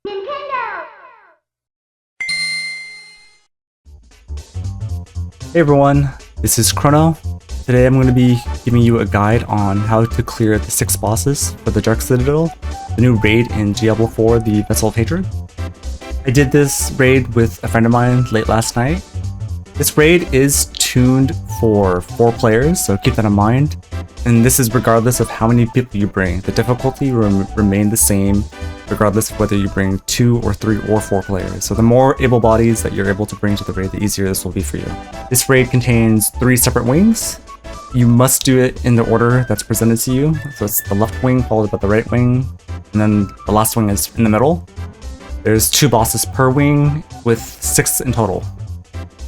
Hey everyone, this is Chrono. Today I'm going to be giving you a guide on how to clear the 6 bosses for the Dark Citadel, the new raid in Diablo 4, the Vessel of Hatred. I did this raid with a friend of mine late last night. This raid is tuned for 4 players, so keep that in mind. And this is regardless of how many people you bring. The difficulty will remain the same regardless of whether you bring 2 or 3 or 4 players. So the more able bodies that you're able to bring to the raid, the easier this will be for you. This raid contains 3 separate wings. You must do it in the order that's presented to you. So it's the left wing followed by the right wing, and then the last wing is in the middle. There's 2 bosses per wing with 6 in total.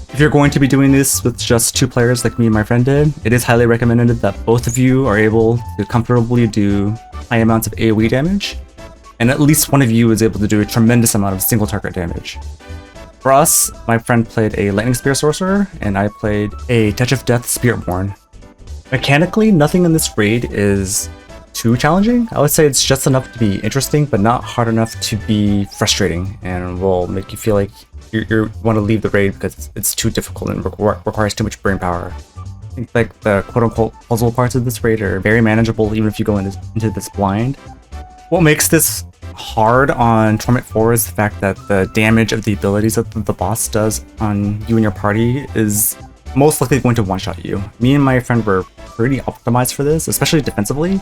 If you're going to be doing this with just 2 players like me and my friend did, it is highly recommended that both of you are able to comfortably do high amounts of AoE damage, and at least one of you is able to do a tremendous amount of single target damage. For us, my friend played a Lightning Spear Sorcerer, and I played a Touch of Death Spiritborn. Mechanically, nothing in this raid is too challenging. I would say it's just enough to be interesting, but not hard enough to be frustrating, and will make you feel like you want to leave the raid because it's too difficult and requires too much brain power. I think like the quote-unquote puzzle parts of this raid are very manageable even if you go into this blind. What makes this hard on Torment 4 is the fact that the damage of the abilities that the boss does on you and your party is most likely going to one-shot you. Me and my friend were pretty optimized for this, especially defensively.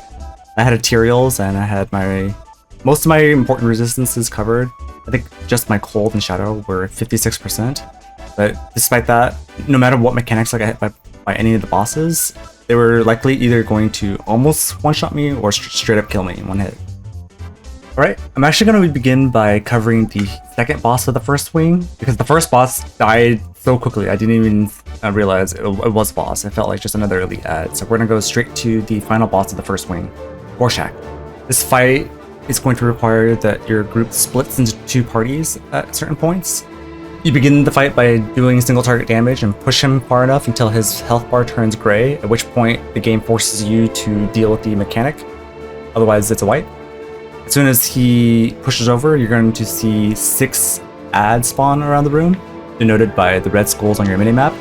I had Ethereals and I had most of my important resistances covered. I think just my Cold and Shadow were 56%. But despite that, no matter what mechanics I got hit by any of the bosses, they were likely either going to almost one-shot me or straight up kill me in one hit. Alright, I'm actually going to begin by covering the second boss of the first wing, because the first boss died so quickly I didn't even realize it was a boss. It felt like just another elite ad. So we're going to go straight to the final boss of the first wing, Gorger. This fight is going to require that your group splits into 2 parties at certain points. You begin the fight by doing single target damage and push him far enough until his health bar turns gray, at which point the game forces you to deal with the mechanic. Otherwise it's a wipe. As soon as he pushes over, you're going to see 6 ads spawn around the room, denoted by the red skulls on your minimap.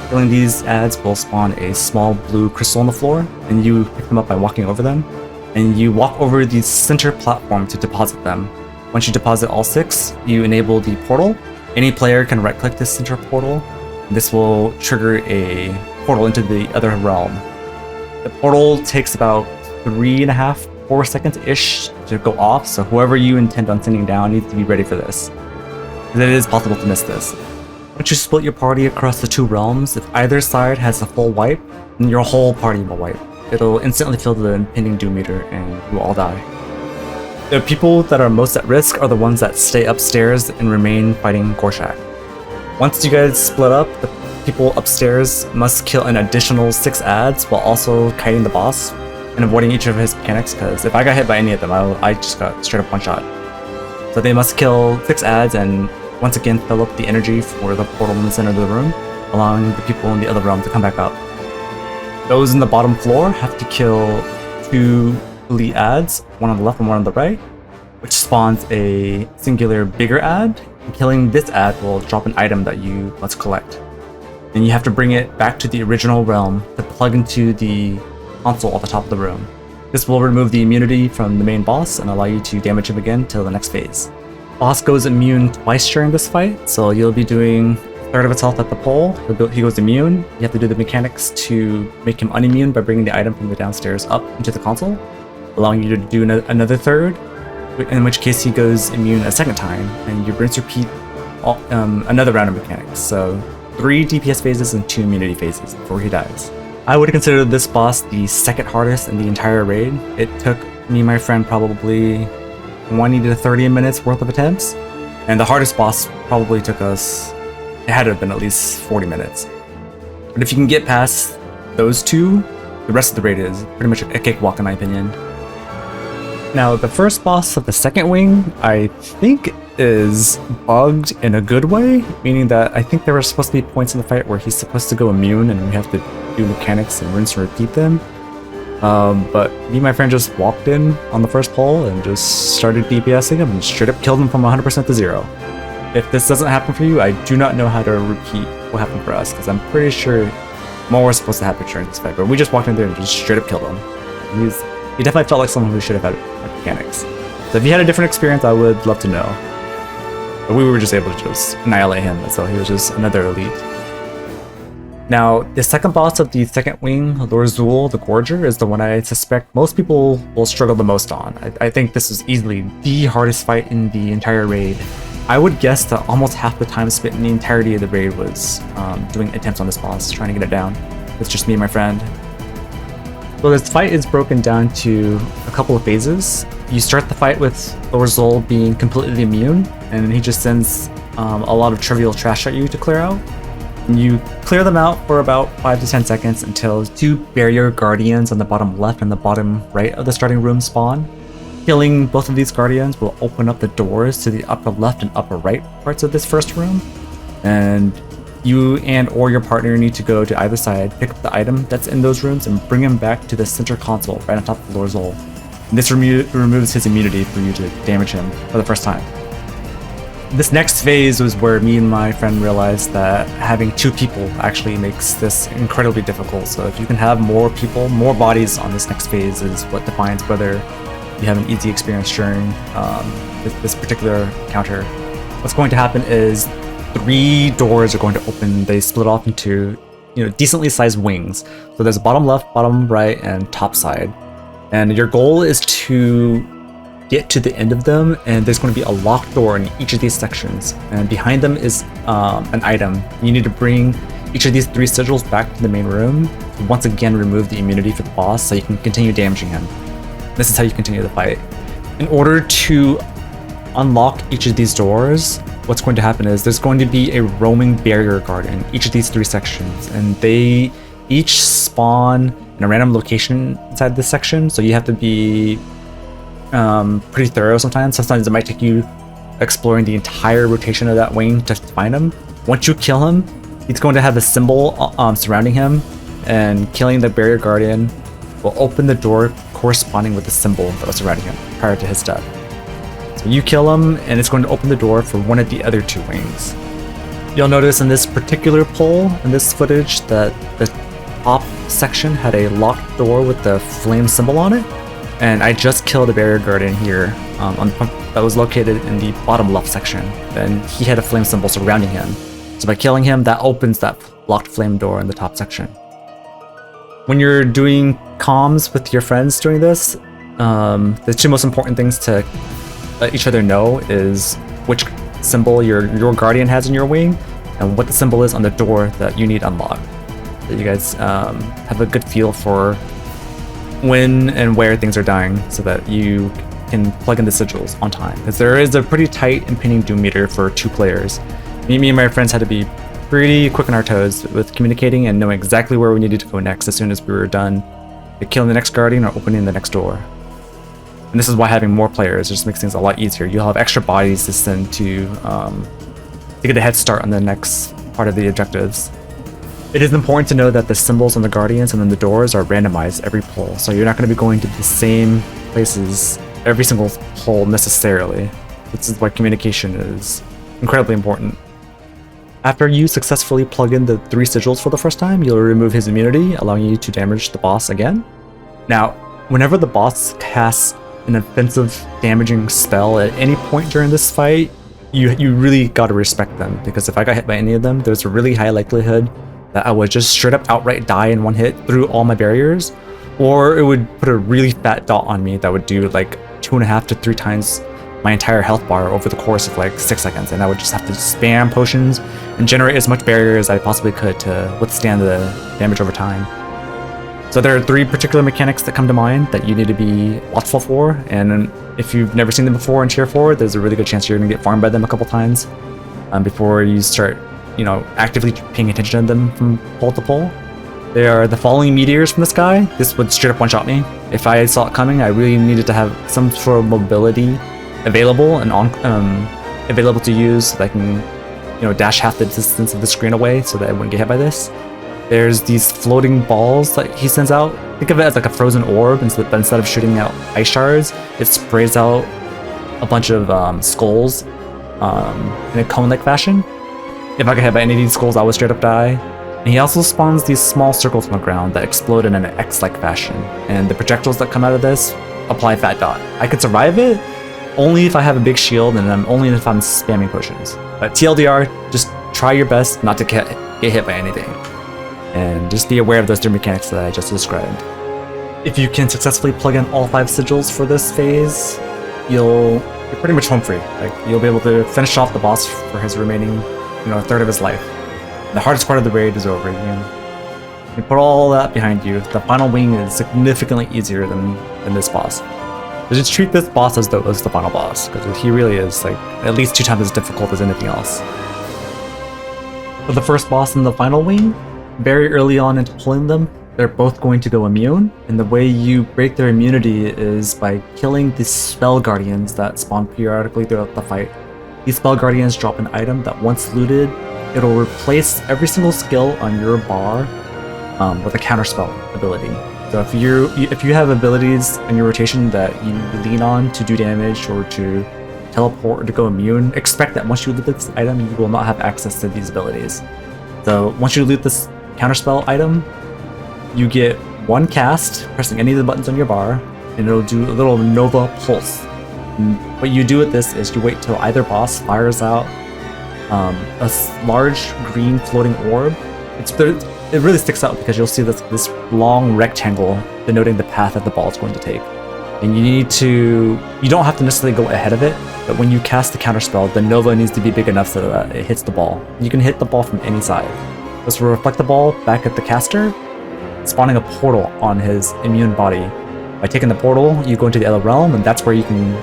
Killing these ads will spawn a small blue crystal on the floor, and you pick them up by walking over them. And you walk over the center platform to deposit them. Once you deposit all 6, you enable the portal. Any player can right-click this center portal. This will trigger a portal into the other realm. The portal takes about 3.5-4 seconds-ish to go off, so whoever you intend on sending down needs to be ready for this, because it is possible to miss this. Once you split your party across the 2 realms, if either side has a full wipe, then your whole party will wipe. It'll instantly fill the impending doom meter and you will all die. The people that are most at risk are the ones that stay upstairs and remain fighting Gorack. Once you guys split up, the people upstairs must kill an additional 6 ads while also kiting the boss and avoiding each of his mechanics, because if I got hit by any of them, I just got straight up one-shot. So they must kill 6 ads and once again fill up the energy for the portal in the center of the room, allowing the people in the other realm to come back up. Those in the bottom floor have to kill 2 elite ads, one on the left and one on the right, which spawns a singular bigger ad, and killing this ad will drop an item that you must collect. Then you have to bring it back to the original realm to plug into the console at the top of the room. This will remove the immunity from the main boss and allow you to damage him again till the next phase. Boss goes immune twice during this fight, so you'll be doing 1/3 of its health at the pole. He goes immune. You have to do the mechanics to make him unimmune by bringing the item from the downstairs up into the console, allowing you to do another 1/3, in which case he goes immune a second time, and you rinse repeat another round of mechanics. So 3 DPS phases and 2 immunity phases before he dies. I would consider this boss the second hardest in the entire raid. It took me and my friend probably 20 to 30 minutes worth of attempts, and the hardest boss probably took us, it had to have been at least 40 minutes. But if you can get past those 2, the rest of the raid is pretty much a cakewalk in my opinion. Now, the first boss of the second wing, I think is bugged in a good way, meaning that I think there were supposed to be points in the fight where he's supposed to go immune and we have to do mechanics and rinse and repeat them. But me and my friend just walked in on the first pole and just started DPSing him and straight up killed him from 100% to 0. If this doesn't happen for you, I do not know how to repeat what happened for us, because I'm pretty sure more was supposed to happen during this fight, but we just walked in there and just straight up killed him. He definitely felt like someone who should have had mechanics. So if you had a different experience, I would love to know. But we were just able to just annihilate him, so he was just another elite. Now, the second boss of the second wing, Lord Zool, the Gorger, is the one I suspect most people will struggle the most on. I think this is easily the hardest fight in the entire raid. I would guess that almost half the time spent in the entirety of the raid was doing attempts on this boss, trying to get it down. It's just me and my friend. So this fight is broken down to a couple of phases. You start the fight with Lord Zool being completely immune, and he just sends a lot of trivial trash at you to clear out. You clear them out for about 5 to 10 seconds until 2 barrier guardians on the bottom left and the bottom right of the starting room spawn. Killing both of these guardians will open up the doors to the upper left and upper right parts of this first room, and you or your partner need to go to either side, pick up the item that's in those rooms, and bring him back to the center console right on top of Lord Zool. And this removes his immunity for you to damage him for the first time. This next phase was where me and my friend realized that having 2 people actually makes this incredibly difficult. So if you can have more people, more bodies on this next phase is what defines whether you have an easy experience during this particular encounter. What's going to happen is 3 doors are going to open. They split off into decently sized wings. So there's a bottom left, bottom right, and top side. And your goal is to get to the end of them, and there's going to be a locked door in each of these sections, and behind them is an item. You need to bring each of these 3 sigils back to the main room to once again remove the immunity for the boss so you can continue damaging him. This is how you continue the fight. In order to unlock each of these doors, what's going to happen is there's going to be a roaming barrier guard in each of these 3 sections, and they each spawn in a random location inside this section, so you have to be pretty thorough sometimes. Sometimes it might take you exploring the entire rotation of that wing to find him. Once you kill him, he's going to have a symbol surrounding him, and killing the barrier guardian will open the door corresponding with the symbol that was surrounding him prior to his death. So you kill him, and it's going to open the door for one of the other 2 wings. You'll notice in this particular pull, in this footage, that the top section had a locked door with the flame symbol on it. And I just killed a barrier guardian here that was located in the bottom left section, and he had a flame symbol surrounding him. So by killing him, that opens that locked flame door in the top section. When you're doing comms with your friends doing this, the 2 most important things to let each other know is which symbol your guardian has in your wing, and what the symbol is on the door that you need unlocked. So you guys have a good feel for when and where things are dying, so that you can plug in the sigils on time, because there is a pretty tight impending doom meter for 2 players. Me and my friends had to be pretty quick on our toes with communicating and knowing exactly where we needed to go next as soon as we were done killing the next guardian or opening the next door. And this is why having more players just makes things a lot easier. You'll have extra bodies to send to get a head start on the next part of the objectives. It is important to know that the symbols on the guardians and then the doors are randomized every pull, so you're not going to be going to the same places every single pull necessarily. This is why communication is incredibly important. After you successfully plug in the 3 sigils for the first time, you'll remove his immunity, allowing you to damage the boss again. Now, whenever the boss casts an offensive damaging spell at any point during this fight, you really gotta respect them, because if I got hit by any of them, there's a really high likelihood that I would just straight up outright die in 1 hit through all my barriers, or it would put a really fat dot on me that would do like 2.5 to 3 times my entire health bar over the course of like 6 seconds, and I would just have to spam potions and generate as much barrier as I possibly could to withstand the damage over time. So there are 3 particular mechanics that come to mind that you need to be watchful for, and if you've never seen them before in Tier 4, there's a really good chance you're going to get farmed by them a couple times before you start actively paying attention to them from pole to pole. They are the falling meteors from the sky. This would straight up one-shot me. If I saw it coming, I really needed to have some sort of mobility available and available to use so that I can dash half the distance of the screen away so that I wouldn't get hit by this. There's these floating balls that he sends out Think of it as like a frozen orb, but instead of shooting out ice shards, it sprays out a bunch of skulls in a cone-like fashion. If I could have any of these skulls, I would straight up die. And he also spawns these small circles on the ground that explode in an X-like fashion, and the projectiles that come out of this apply fat dot. I could survive it only if I have a big shield, and only if I'm spamming potions. But TLDR, just try your best not to get hit by anything. And just be aware of those 3 mechanics that I just described. If you can successfully plug in all 5 sigils for this phase, you're pretty much home free. Like, you'll be able to finish off the boss for his remaining, a third of his life. The hardest part of the raid is over. You put all that behind you. The final wing is significantly easier than this boss. So just treat this boss as though it was the final boss, because he really is like at least 2 times as difficult as anything else. For the first boss in the final wing, very early on into pulling them, they're both going to go immune, and the way you break their immunity is by killing the spell guardians that spawn periodically throughout the fight. These spell guardians drop an item that once looted, it'll replace every single skill on your bar with a counterspell ability. So if you have abilities in your rotation that you lean on to do damage or to teleport or to go immune, expect that once you loot this item, you will not have access to these abilities. So once you loot this counterspell item, you get 1 cast pressing any of the buttons on your bar, and it'll do a little Nova Pulse. And what you do with this is you wait till either boss fires out a large green floating orb. It really sticks out because you'll see this long rectangle denoting the path that the ball is going to take. And you don't have to necessarily go ahead of it, but when you cast the counterspell, the Nova needs to be big enough so that it hits the ball. You can hit the ball from any side. This will reflect the ball back at the caster, spawning a portal on his immune body. By taking the portal, you go into the other realm, and that's where you can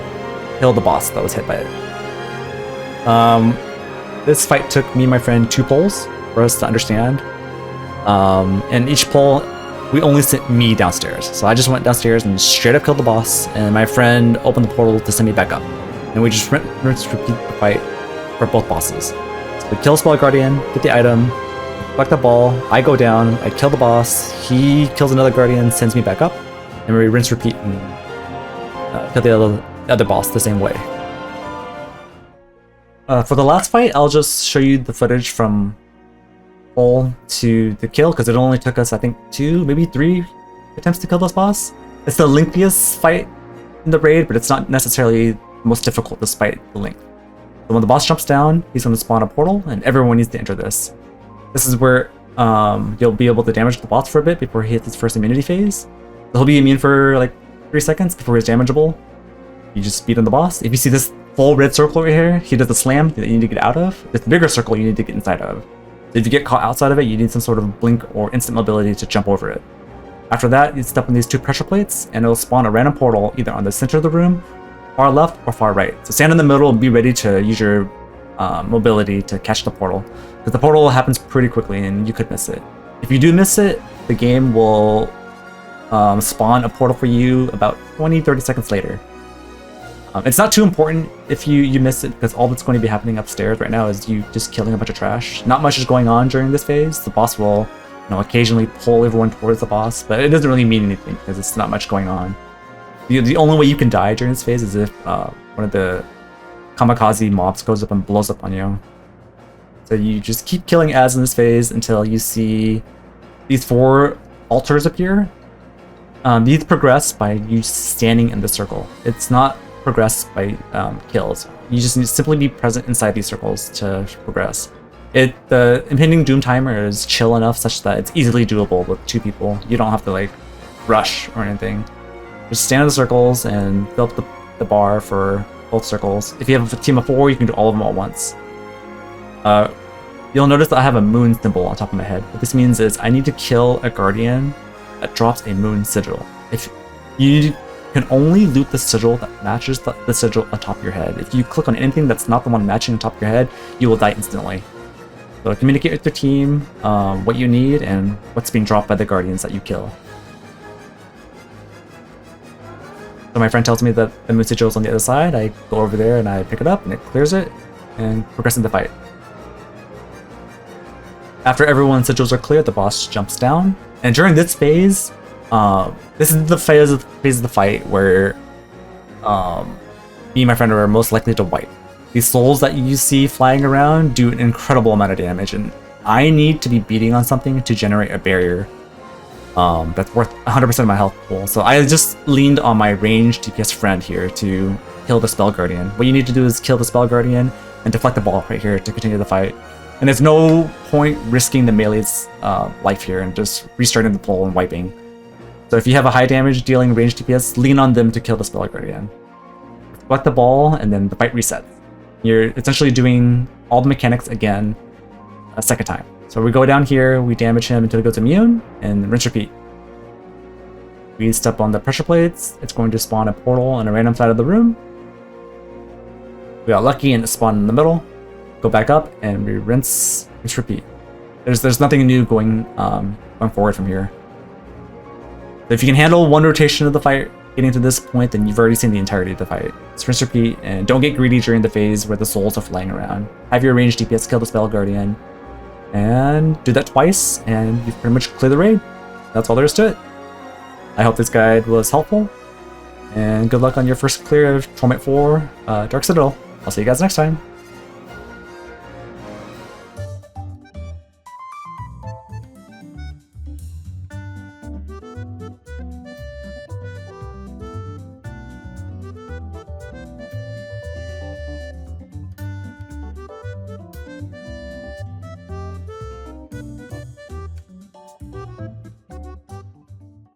kill the boss that was hit by it. This fight took me and my friend 2 pulls for us to understand. And each pull, we only sent me downstairs. So I just went downstairs and straight up killed the boss, and my friend opened the portal to send me back up. And we just rinse repeat the fight for both bosses. So we kill Spell Guardian, get the item, collect the ball, I go down, I kill the boss, he kills another Guardian, sends me back up, and we rinse repeat and kill the other boss the same way. For the last fight, I'll just show you the footage from pull to the kill, because it only took us, I think, 2, maybe 3 attempts to kill this boss. It's the lengthiest fight in the raid, but it's not necessarily the most difficult despite the length. So when the boss jumps down, he's going to spawn a portal, and everyone needs to enter this. This is where you'll be able to damage the boss for a bit before he hits his first immunity phase. So he'll be immune for like 3 seconds before he's damageable. You just beat on the boss. If you see this full red circle right here, he does the slam that you need to get out of. This bigger circle you need to get inside of. So if you get caught outside of it, you need some sort of blink or instant mobility to jump over it. After that, you step on these 2 pressure plates, and it'll spawn a random portal either on the center of the room, far left, or far right. So stand in the middle and be ready to use your mobility to catch the portal, because the portal happens pretty quickly and you could miss it. If you do miss it, the game will spawn a portal for you about 20-30 seconds later. It's not too important if you miss it, because all that's going to be happening upstairs right now is you just killing a bunch of trash. Not much is going on during this phase. The boss will occasionally pull everyone towards the boss, but it doesn't really mean anything because it's not much going on. The only way you can die during this phase is if one of the kamikaze mobs goes up and blows up on you. So you just keep killing ads in this phase until you see these 4 altars appear. These progress by you standing in the circle. It's not progress by kills. You just need to simply be present inside these circles to progress. The impending doom timer is chill enough such that it's easily doable with 2 people. You don't have to like rush or anything. Just stand in the circles and fill up the bar for both circles. If you have a team of 4, you can do all of them at once. You'll notice that I have a moon symbol on top of my head. What this means is I need to kill a guardian that drops a moon sigil. If you can only loot the sigil that matches the sigil on top of your head. If you click on anything that's not the one matching on top of your head, you will die instantly. So communicate with your team what you need and what's being dropped by the guardians that you kill. So my friend tells me that the moon sigil is on the other side. I go over there and I pick it up and it clears it and progress in the fight. After everyone's sigils are cleared, the boss jumps down. And during this phase, This is the phase of the fight where me and my friend are most likely to wipe. These souls that you see flying around do an incredible amount of damage, and I need to be beating on something to generate a barrier that's worth 100% of my health pool. So I just leaned on my ranged DPS friend here to kill the Spell Guardian. What you need to do is kill the Spell Guardian and deflect the ball right here to continue the fight. And there's no point risking the melee's life here and just restarting the pull and wiping. So if you have a high damage dealing ranged DPS, lean on them to kill the Spell Guardian. Deflect the ball, and then the fight resets. You're essentially doing all the mechanics again a second time. So we go down here, we damage him until he goes immune, and rinse repeat. We step on the pressure plates, it's going to spawn a portal on a random side of the room. We got lucky and it spawned in the middle. Go back up and we rinse repeat. There's nothing new going forward from here. So if you can handle one rotation of the fight getting to this point, then you've already seen the entirety of the fight. So rinse repeat, and don't get greedy during the phase where the souls are flying around. Have your ranged DPS kill the Spell Guardian, and do that twice, and you've pretty much cleared the raid. That's all there is to it. I hope this guide was helpful, and good luck on your first clear of Torment 4 Dark Citadel. I'll see you guys next time.